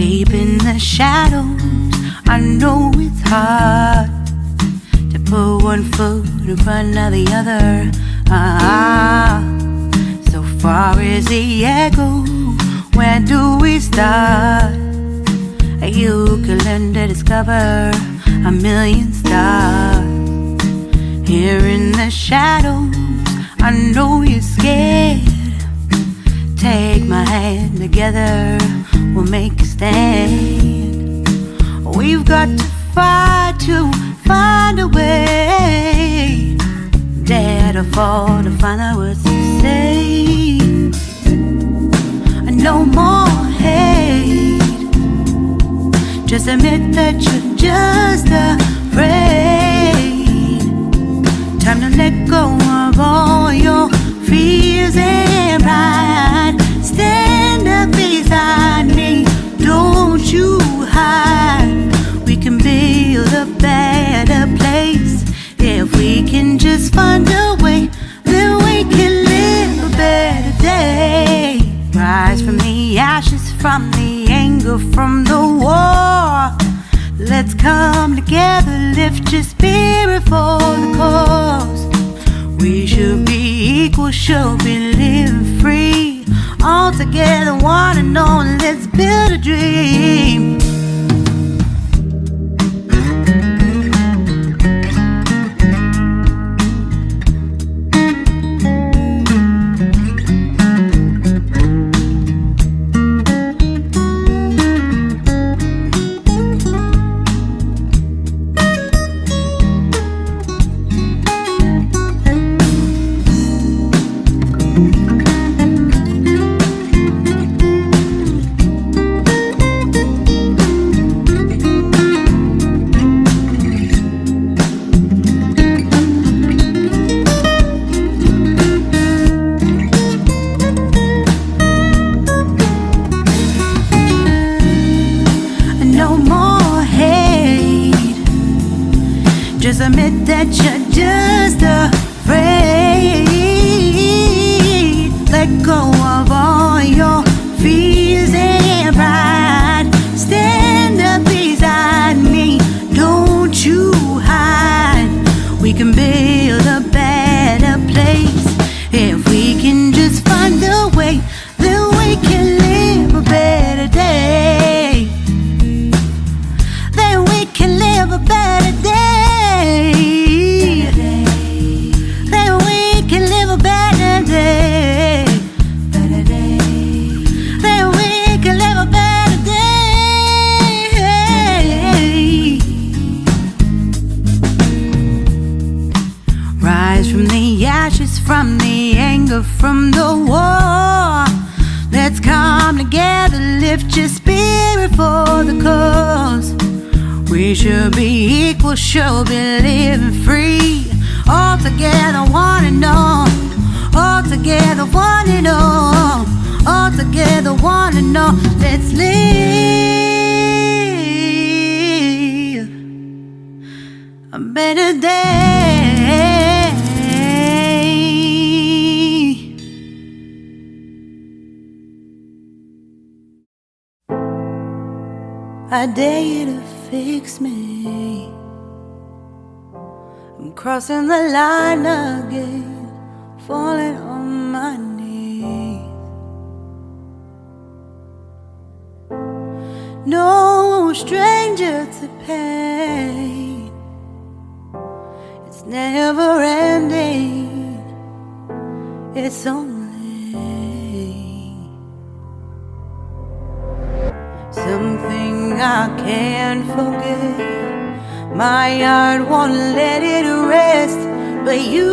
Deep in the shadows, I know it's hard to put one foot in front of the other. So far as the echo, where do we start? You can learn to discover a million stars. Here in the shadows, I know you're scared. Take my hand, together we'll make a stand. We've got to fight to find a way. Dare to fall to find out what to say. No more hate. Just admit that you're just afraid. Time to let go of all your fears and pride. Stand up beside me, don't you hide. We can build a better place. If we can just find a way, then we can live a better day. Rise from the ashes, from the anger, from the war. Let's come together, lift your spirit for the cause. We should be equal, should be living free. All together, one and all, let's build a dream. Just admit that you're just afraid. Let go of all your fears and pride. Stand up beside me, don't you hide. We can build a better place. If we can just find a way, then we can live a better day. Then we can live a better day. Then we can live a better day. Better day. Then we can live a better day. Rise from the ashes, from the anger, from the war. Let's come together, lift your spirit for the cause. We should be equal, should be living free. All together, one and all. All together, one and all. All together, one and all. Let's live a better day. I dare you to fix me. I'm crossing the line again, falling on my knees. No stranger to pain. It's never ending. It's only something I can't forget. My heart won't let it rest, but you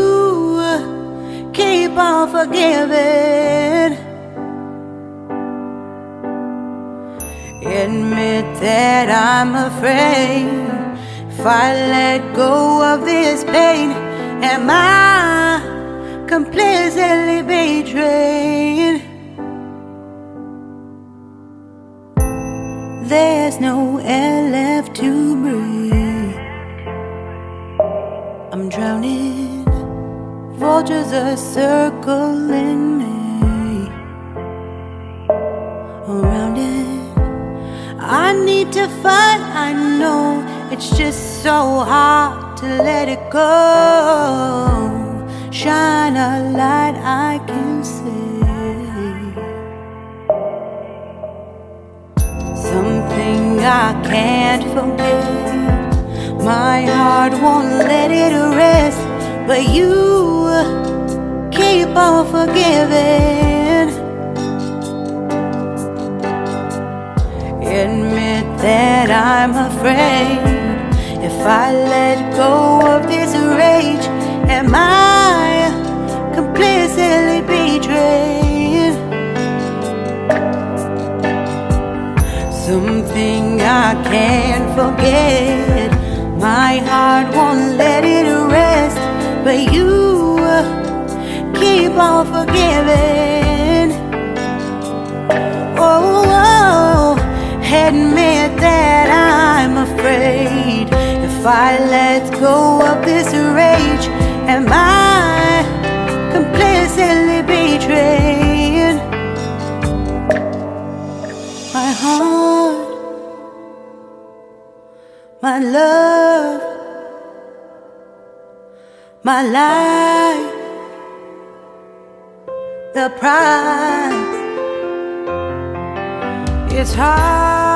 keep on forgiving. Admit that I'm afraid. If I let go of this pain, am I completely betrayed? There's no air left to breathe. I'm drowning. Vultures are circling me. Around it, I need to fight, I know it's just so hard to let it go. Shine a light I can see. Something I can't forget. My heart won't let it rest, but you keep on forgiving. Admit that I'm afraid. If I let go of this rage, am I completely betrayed? Something I can't forget. My heart won't let it rest, but you keep on forgiving. Oh, admit that I'm afraid. If I let go of this rage, am I completely betrayed? My heart, my love, my life, the price. It's hard.